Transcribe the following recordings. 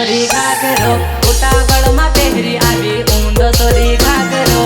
sorry ઘાઘરો ઉતાવળમાં પહેરી આવી ઊંધો સોરી ઘાઘરો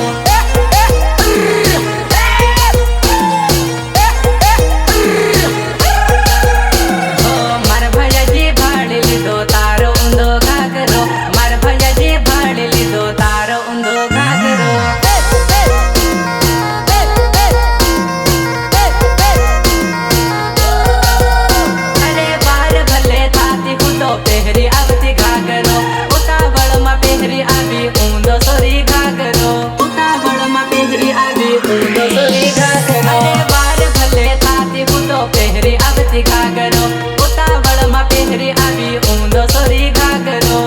घाघरो उतावळમાં પહેરી આવી ઊંધો સોરી ઘાઘરો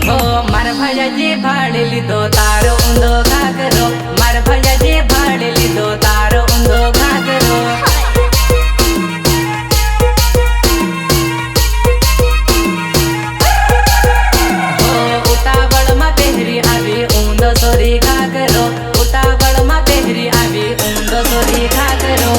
હો માર ભૈયાજી ભાળી લીધો તારો ઊંધો ઘાઘરો માર ભૈયાજી ભાળી લીધો તારો ઊંધો ઘાઘરો હો ઉતાવળમાં પહેરી આવી ઊંધો સોરી ઘાઘરો ઉતાવળમાં પહેરી આવી ઊંધો સોરી ઘાઘરો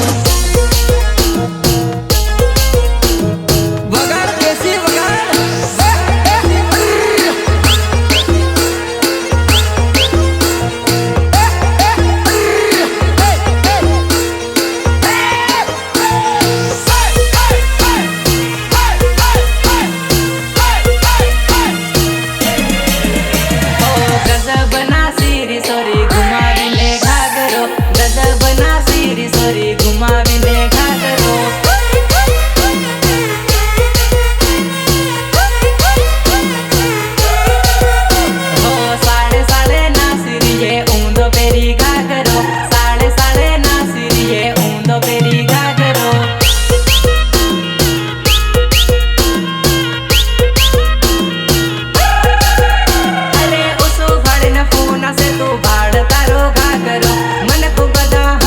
સોરી ઘુમાવીને ઘાઘરો હો સાડે સાડે નાસીરીએ ઊંધો પહેરી ઘાઘરો સાડે સાડે નાસીરીએ ઊંધો પહેરી ઘાઘરો અરે ઓસો ભાડે ફોન સે તું ભાડ તારો ઘાઘરો મને ખૂબ બધા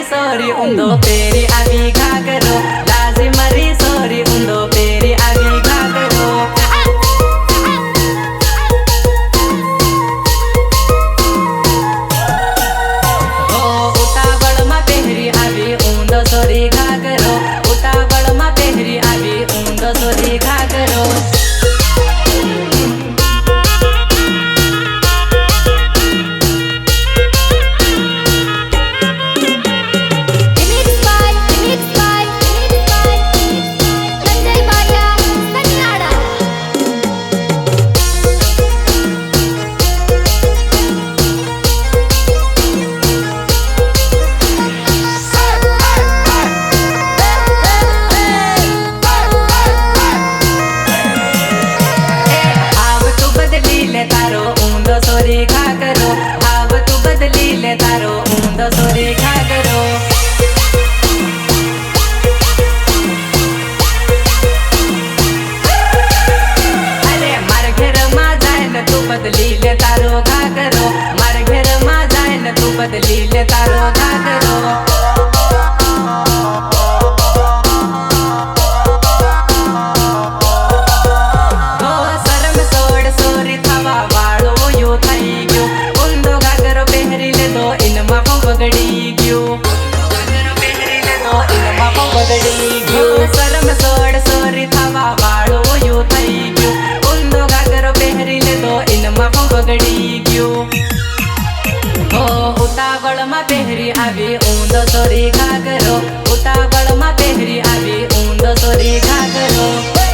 સોરી ઊંધો પહેરી આવી ઘાઘરો લાજી મરી સોરી ઊંધો પહેરી આવી ઘાઘરો હો ઉતાવળમાં પહેરી આવી ઊંધો સોરી ઘાઘરો ઉતાવળમાં પહેરી આવી ઊંધો સોરી ઘાઘરો તારો ઊંધો સોરી ઘાઘરો હાવ તું બદલી લે તારો ઊંધો સોરી ઘાઘરો અરે માર ઘરમાં જાય ને તું બદલી લે તારો ઘાઘરો માર ઘરમાં જાય ને તું બદલી લે તારો ઘાઘરો બગડી ગયો બગડી ગયો શરમ સોડ સોરી થવા વાળો યો થઈ ગયો ઊંધો ઘાઘરો પહેરી લેતો ઇનમાં પણ બગડી ગયો હો ઉતાવળમાં પહેરી આવી ઊંધો સોરી ઘાઘરો ઉતાવળમાં પહેરી આવી ઊંધો સોરી ઘાઘરો